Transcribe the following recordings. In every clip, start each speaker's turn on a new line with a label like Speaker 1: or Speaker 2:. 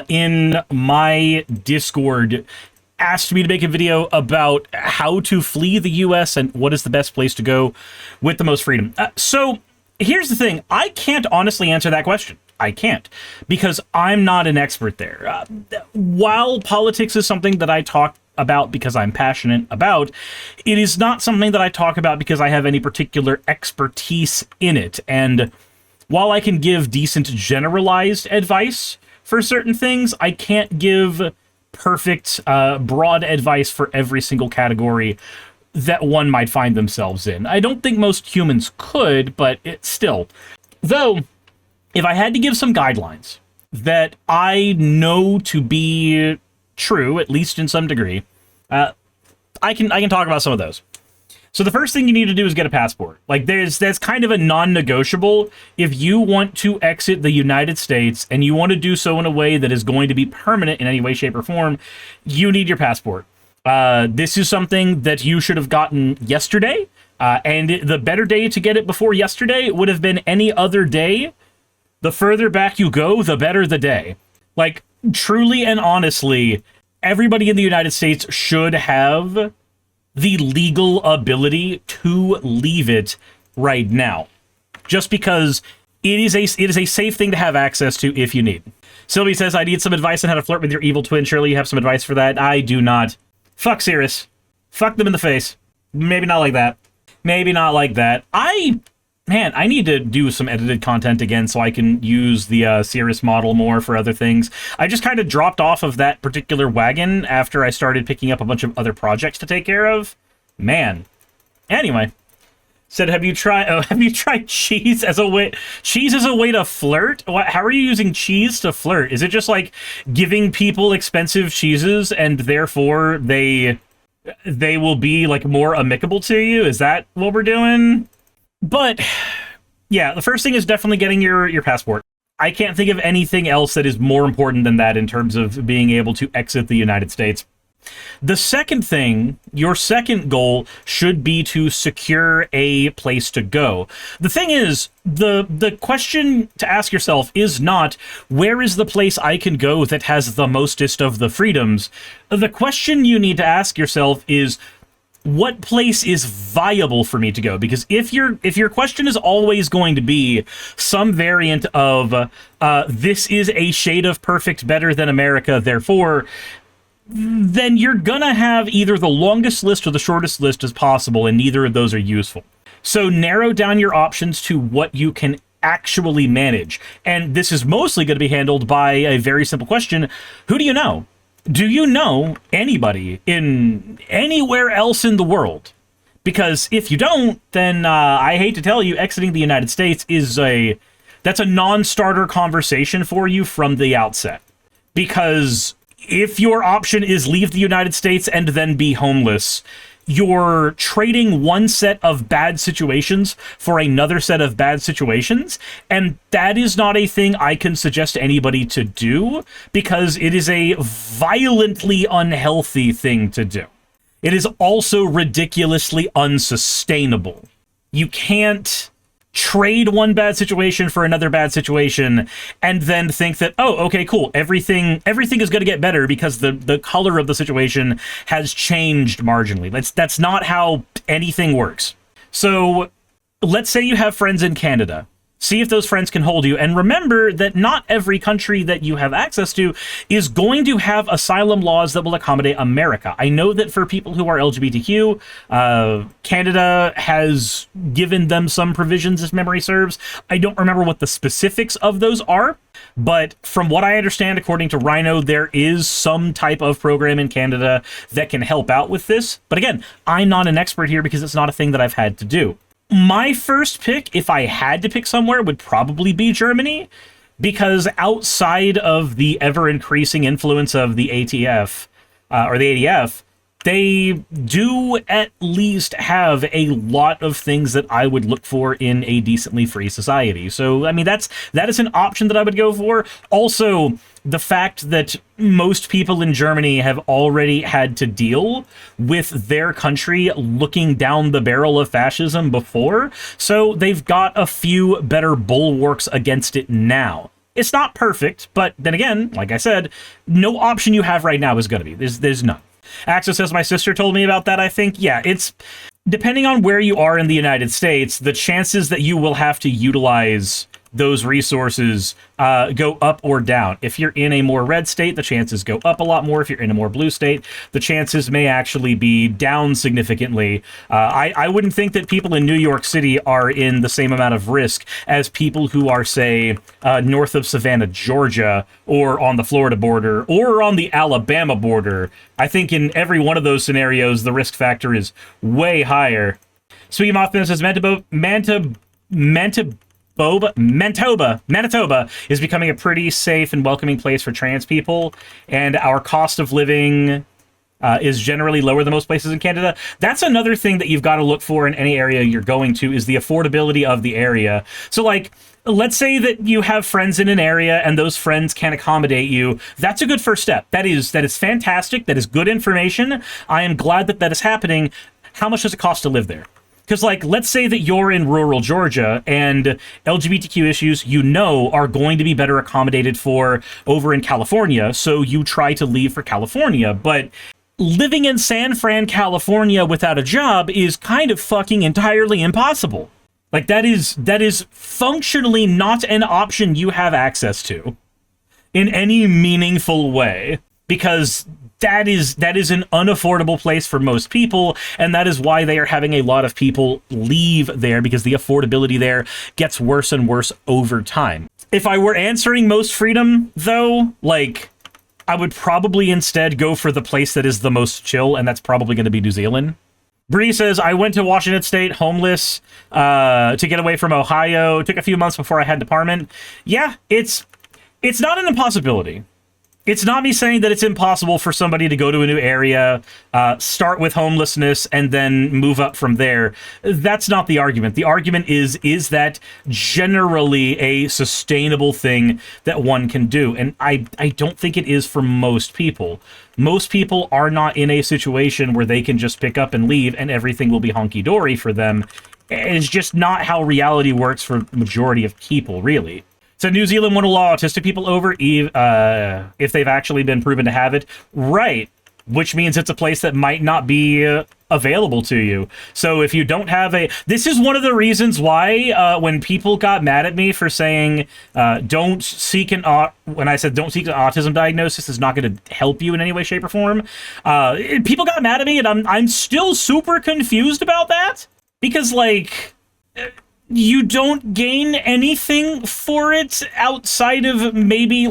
Speaker 1: In my Discord asked me to make a video about how to flee the US and what is the best place to go with the most freedom. So here's the thing. I can't honestly answer that question. I can't, because I'm not an expert there. While politics is something that I talk about because I'm passionate about, it is not something that I talk about because I have any particular expertise in it. And while I can give decent generalized advice for certain things, I can't give perfect broad advice for every single category that one might find themselves in. I don't think most humans could, but it still. Though, if I had to give some guidelines that I know to be true, at least in some degree, I can talk about some of those. So the first thing you need to do is get a passport. Like, that's kind of a non-negotiable. If you want to exit the United States and you want to do so in a way that is going to be permanent in any way, shape, or form, you need your passport. This is something that you should have gotten yesterday, and the better day to get it before yesterday would have been any other day. The further back you go, the better the day. Like, truly and honestly, everybody in the United States should have the legal ability to leave it right now, just because it is a safe thing to have access to if you need. Sylvie says, I need some advice on how to flirt with your evil twin. Surely you have some advice for that. I do not. Fuck Cirrus. Fuck them in the face. Maybe not like that. Maybe not like that. Man, I need to do some edited content again so I can use the Cirrus model more for other things. I just kind of dropped off of that particular wagon after I started picking up a bunch of other projects to take care of. Man. Anyway. Said, have you tried cheese as a way to flirt? How are you using cheese to flirt? Is it just like giving people expensive cheeses and therefore they will be like more amicable to you? Is that what we're doing? But, yeah, the first thing is definitely getting your passport. I can't think of anything else that is more important than that in terms of being able to exit the United States. The second thing, your second goal, should be to secure a place to go. The thing is, the question to ask yourself is not, where is the place I can go that has the mostest of the freedoms? The question you need to ask yourself is, what place is viable for me to go? Because if your question is always going to be some variant of this is a shade of perfect better than America, therefore, then you're gonna have either the longest list or the shortest list as possible, and neither of those are useful. So narrow down your options to what you can actually manage. And this is mostly going to be handled by a very simple question. Who do you know? Do you know anybody in anywhere else in the world? Because if you don't, then I hate to tell you, exiting the United States is that's a non-starter conversation for you from the outset. Because if your option is leave the United States and then be homeless, you're trading one set of bad situations for another set of bad situations, and that is not a thing I can suggest anybody to do, because it is a violently unhealthy thing to do. It is also ridiculously unsustainable. You can't trade one bad situation for another bad situation and then think that, oh, okay, cool, everything is going to get better because the color of the situation has changed marginally. That's not how anything works. So let's say you have friends in Canada. See if those friends can hold you, and remember that not every country that you have access to is going to have asylum laws that will accommodate America. I know that for people who are LGBTQ, Canada has given them some provisions, if memory serves. I don't remember what the specifics of those are, but from what I understand, according to Rhino, there is some type of program in Canada that can help out with this. But again, I'm not an expert here because it's not a thing that I've had to do. My first pick, if I had to pick somewhere, would probably be Germany, because outside of the ever-increasing influence of the ATF, or the ADF, they do at least have a lot of things that I would look for in a decently free society. So, I mean, that is an option that I would go for. Also, the fact that most people in Germany have already had to deal with their country looking down the barrel of fascism before, so they've got a few better bulwarks against it now. It's not perfect, but then again, like I said, no option you have right now is going to be. There's none. Axel says, my sister told me about that, I think. Yeah, it's... Depending on where you are in the United States, the chances that you will have to utilize those resources go up or down. If you're in a more red state, the chances go up a lot more. If you're in a more blue state, the chances may actually be down significantly. I wouldn't think that people in New York City are in the same amount of risk as people who are, say, north of Savannah, Georgia, or on the Florida border, or on the Alabama border. I think in every one of those scenarios, the risk factor is way higher. Sweet Mothman says, Manitoba is becoming a pretty safe and welcoming place for trans people, and our cost of living is generally lower than most places in Canada. That's another thing that you've got to look for in any area you're going to, is the affordability of the area. So, like, let's say that you have friends in an area and those friends can accommodate you. That's a good first step. That is fantastic. That is good information. I am glad that that is happening. How much does it cost to live there? Because, like, let's say that you're in rural Georgia and LGBTQ issues, are going to be better accommodated for over in California, so you try to leave for California. But living in San Fran, California without a job is kind of fucking entirely impossible. Like, that is functionally not an option you have access to in any meaningful way, because that is an unaffordable place for most people, and that is why they are having a lot of people leave there, because the affordability there gets worse and worse over time. If I were answering most freedom, though, like, I would probably instead go for the place that is the most chill, and that's probably going to be New Zealand. Bree says, I went to Washington State homeless to get away from Ohio. It took a few months before I had an apartment. Yeah, it's not an impossibility. It's not me saying that it's impossible for somebody to go to a new area, start with homelessness, and then move up from there. That's not the argument. The argument is that generally a sustainable thing that one can do? And I don't think it is for most people. Most people are not in a situation where they can just pick up and leave and everything will be honky-dory for them. It's just not how reality works for the majority of people, really. So New Zealand won't allow autistic people over if they've actually been proven to have it. Right. Which means it's a place that might not be available to you. So if you don't have this is one of the reasons why when people got mad at me for saying don't seek when I said don't seek an autism diagnosis is not going to help you in any way, shape, or form. People got mad at me, and I'm still super confused about that, because, like, you don't gain anything for it outside of maybe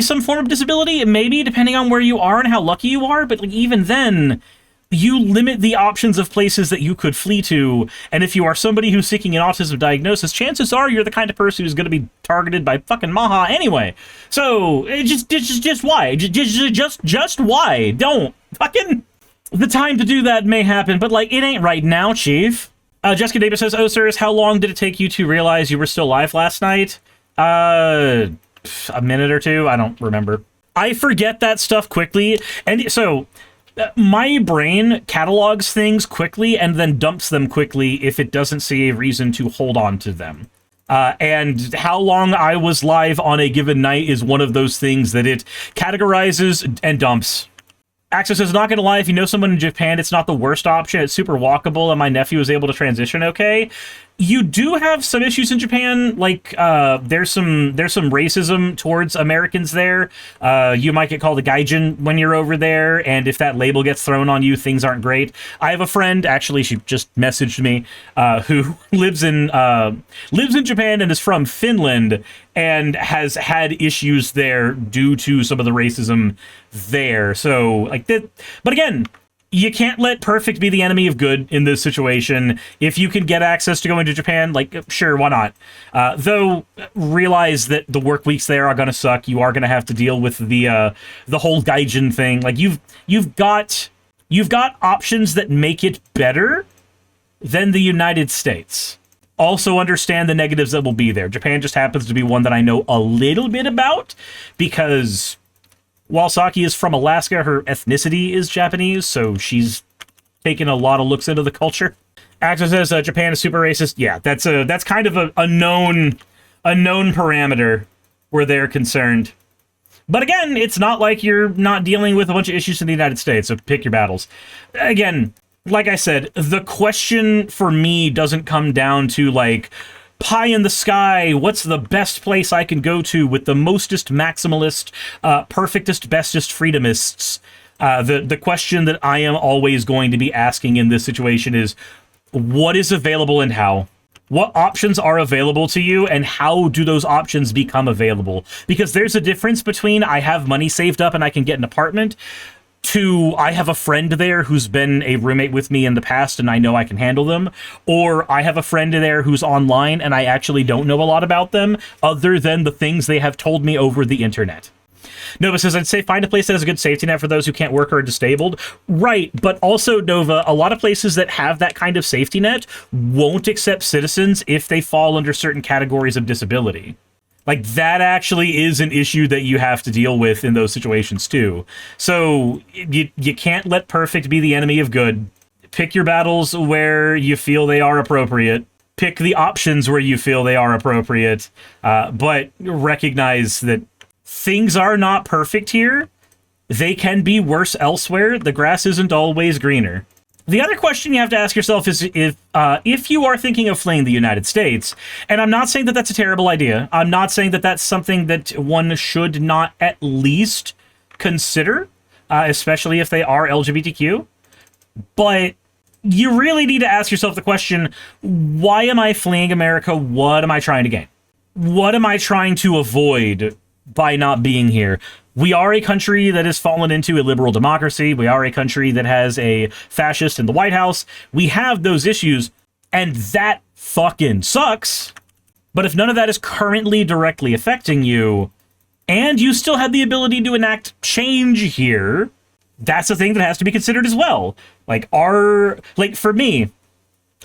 Speaker 1: some form of disability, maybe, depending on where you are and how lucky you are. But, like, even then, you limit the options of places that you could flee to. And if you are somebody who's seeking an autism diagnosis, chances are you're the kind of person who's going to be targeted by fucking Maha anyway. So just why? Just why? Don't fucking. The time to do that may happen, but, like, it ain't right now, Chief. Jessica Davis says, "Oh, sirs, how long did it take you to realize you were still alive last night?" A minute or two? I don't remember. I forget that stuff quickly. And so my brain catalogs things quickly and then dumps them quickly if it doesn't see a reason to hold on to them. And how long I was live on a given night is one of those things that it categorizes and dumps. Axel says, not going to lie, if you know someone in Japan, it's not the worst option. It's super walkable, and my nephew was able to transition okay. You do have some issues in Japan, like there's some racism towards Americans there. You might get called a gaijin when you're over there, and if that label gets thrown on you, things aren't great. I have a friend, actually, she just messaged me, who lives in Japan and is from Finland, and has had issues there due to some of the racism there. So, like that, but again, you can't let perfect be the enemy of good in this situation. If you can get access to going to Japan, like, sure, why not? Though, realize that the work weeks there are going to suck. You are going to have to deal with the whole gaijin thing. Like, you've got options that make it better than the United States. Also understand the negatives that will be there. Japan just happens to be one that I know a little bit about, because while Saki is from Alaska, her ethnicity is Japanese, so she's taken a lot of looks into the culture. Axel says Japan is super racist. Yeah, that's kind of a known a known parameter where they're concerned. But again, it's not like you're not dealing with a bunch of issues in the United States, so pick your battles. Again, like I said, the question for me doesn't come down to, like, pie in the sky, what's the best place I can go to with the mostest maximalist, perfectest, bestest freedomists. The question that I am always going to be asking in this situation is, what is available and how? What options are available to you, and how do those options become available? Because there's a difference between I have money saved up and I can get an apartment, to I have a friend there who's been a roommate with me in the past and I know I can handle them, or I have a friend there who's online and I actually don't know a lot about them other than the things they have told me over the internet. Nova says, I'd say find a place that has a good safety net for those who can't work or are disabled. Right, but also, Nova, a lot of places that have that kind of safety net won't accept citizens if they fall under certain categories of disability. Like, that actually is an issue that you have to deal with in those situations, too. So, you can't let perfect be the enemy of good. Pick your battles where you feel they are appropriate. Pick the options where you feel they are appropriate. But recognize that things are not perfect here. They can be worse elsewhere. The grass isn't always greener. The other question you have to ask yourself is if you are thinking of fleeing the United States, and I'm not saying that that's a terrible idea. I'm not saying that that's something that one should not at least consider, especially if they are LGBTQ. But you really need to ask yourself the question, why am I fleeing America? What am I trying to gain? What am I trying to avoid by not being here? We are a country that has fallen into a liberal democracy. We are a country that has a fascist in the White House. We have those issues, and that fucking sucks. But if none of that is currently directly affecting you, and you still have the ability to enact change here, that's a thing that has to be considered as well. Like, for me,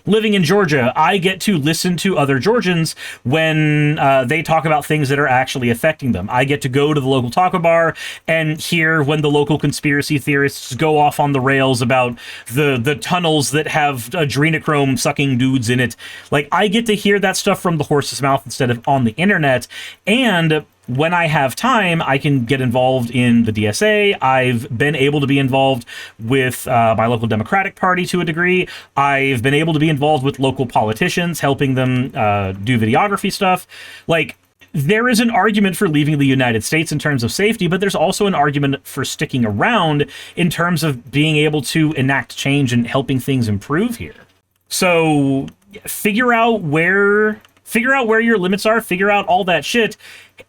Speaker 1: living in Georgia, I get to listen to other Georgians when they talk about things that are actually affecting them. I get to go to the local taco bar and hear when the local conspiracy theorists go off on the rails about the tunnels that have adrenochrome sucking dudes in it. Like, I get to hear that stuff from the horse's mouth instead of on the internet. And when I have time, I can get involved in the DSA. I've been able to be involved with my local Democratic Party to a degree. I've been able to be involved with local politicians, helping them do videography stuff. Like, there is an argument for leaving the United States in terms of safety, but there's also an argument for sticking around in terms of being able to enact change and helping things improve here. So figure out where your limits are, figure out all that shit,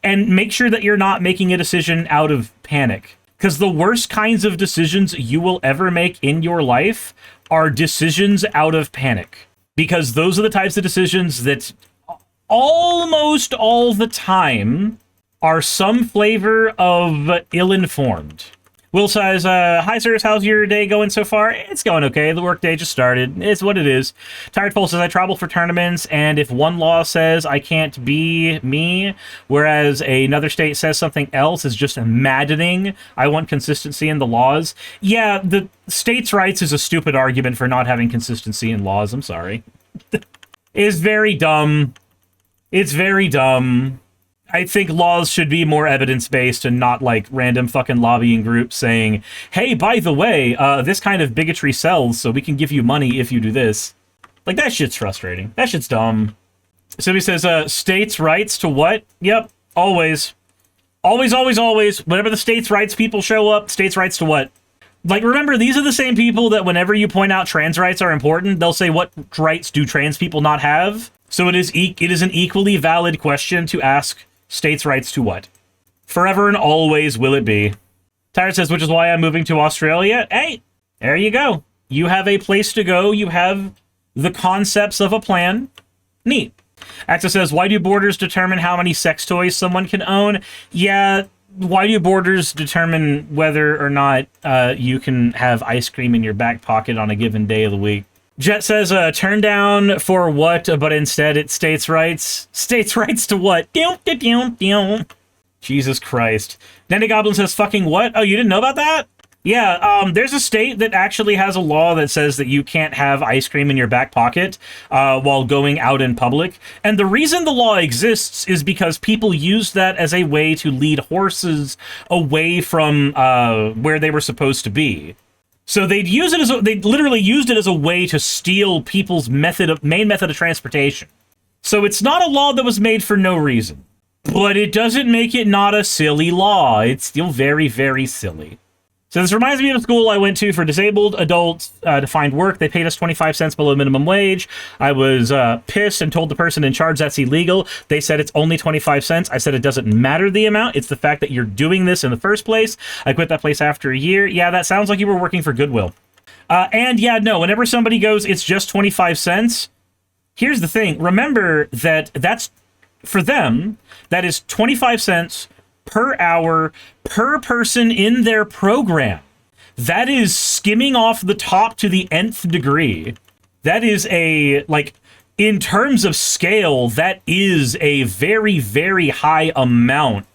Speaker 1: and make sure that you're not making a decision out of panic. Because the worst kinds of decisions you will ever make in your life are decisions out of panic. Because those are the types of decisions that almost all the time are some flavor of ill-informed. Will says, hi, sirs, how's your day going so far? It's going okay. The work day just started. It's what it is. Tired Pole says, I travel for tournaments, and if one law says I can't be me, whereas another state says something else, is just maddening. I want consistency in the laws. Yeah, the states' rights is a stupid argument for not having consistency in laws. I'm sorry. It's very dumb. It's very dumb. I think laws should be more evidence-based and not like random fucking lobbying groups saying, hey, by the way, this kind of bigotry sells, so we can give you money if you do this. Like, that shit's frustrating. That shit's dumb. Somebody says, states' rights to what? Yep, always. Always, always, always. Whenever the states' rights people show up, states' rights to what? Like, remember, these are the same people that whenever you point out trans rights are important, they'll say, what rights do trans people not have? So it is an equally valid question to ask, states' rights to what? Forever and always will it be. Tyre says, which is why I'm moving to Australia. Hey, there you go. You have a place to go. You have the concepts of a plan. Neat. Axa says, why do borders determine how many sex toys someone can own? Yeah, why do borders determine whether or not you can have ice cream in your back pocket on a given day of the week? Jet says, turn down for what, but instead it's states' rights. States' rights to what? Jesus Christ. Nanny Goblin says, fucking what? Oh, you didn't know about that? Yeah, there's a state that actually has a law that says that you can't have ice cream in your back pocket while going out in public. And the reason the law exists is because people used that as a way to lead horses away from where they were supposed to be. So they'd literally used it as a way to steal people's main method of transportation. So it's not a law that was made for no reason. But it doesn't make it not a silly law. It's still very, very silly. So this reminds me of a school I went to for disabled adults to find work. They paid us 25 cents below minimum wage. I was pissed and told the person in charge that's illegal. They said it's only 25 cents. I said it doesn't matter the amount. It's the fact that you're doing this in the first place. I quit that place after a year. Yeah, that sounds like you were working for Goodwill. And yeah, no, whenever somebody goes, it's just 25 cents. Here's the thing. Remember that that's, for them, that is 25 cents per hour, per person in their program. That is skimming off the top to the nth degree. That is in terms of scale, that is a very, very high amount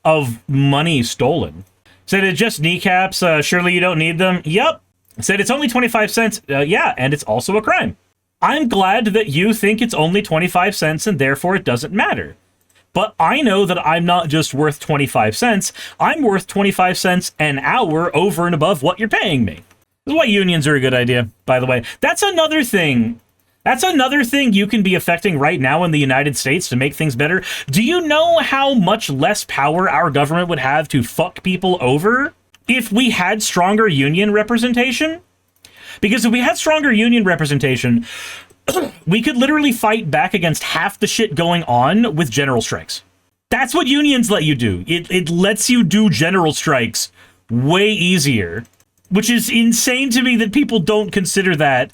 Speaker 1: of money stolen. Said it just kneecaps, surely you don't need them. Yep. Said it's only 25 cents. Yeah, and it's also a crime. I'm glad that you think it's only 25 cents and therefore it doesn't matter. But I know that I'm not just worth 25 cents. I'm worth 25 cents an hour over and above what you're paying me. This is why unions are a good idea, by the way. That's another thing. That's another thing you can be affecting right now in the United States to make things better. Do you know how much less power our government would have to fuck people over if we had stronger union representation? Because if we had stronger union representation, we could literally fight back against half the shit going on with general strikes. That's what unions let you do. It lets you do general strikes way easier, which is insane to me that people don't consider that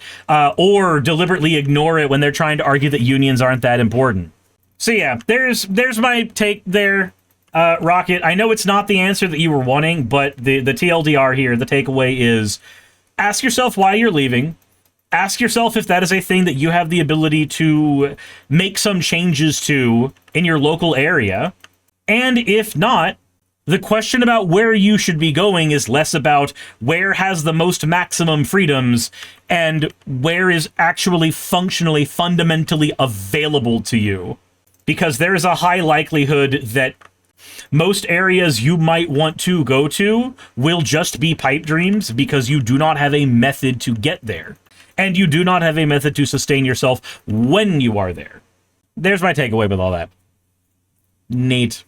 Speaker 1: or deliberately ignore it when they're trying to argue that unions aren't that important. So yeah, there's my take there, Rocket. I know it's not the answer that you were wanting, but the TLDR here, the takeaway is, ask yourself why you're leaving. Ask yourself if that is a thing that you have the ability to make some changes to in your local area. And if not, the question about where you should be going is less about where has the most maximum freedoms and where is actually functionally, fundamentally available to you. Because there is a high likelihood that most areas you might want to go to will just be pipe dreams because you do not have a method to get there. And you do not have a method to sustain yourself when you are there. There's my takeaway with all that. Neat.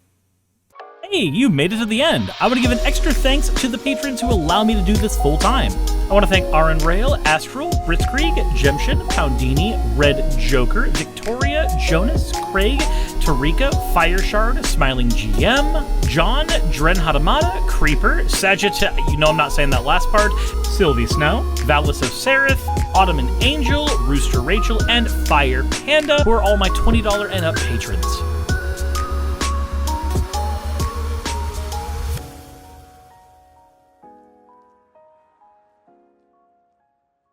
Speaker 1: Hey, you made it to the end. I want to give an extra thanks to the patrons who allow me to do this full time. I want to thank Aaron Rail, Astral, Britzkrieg, Jemshin, Poundini, Red Joker, Victoria, Jonas, Craig, Tarika, Fireshard, Smiling GM, John, Dren Hadamada, Creeper, Sagitta, you know I'm not saying that last part, Sylvie Snow, Valis of Seraph, Ottoman Angel, Rooster Rachel, and Fire Panda, who are all my $20 and up patrons.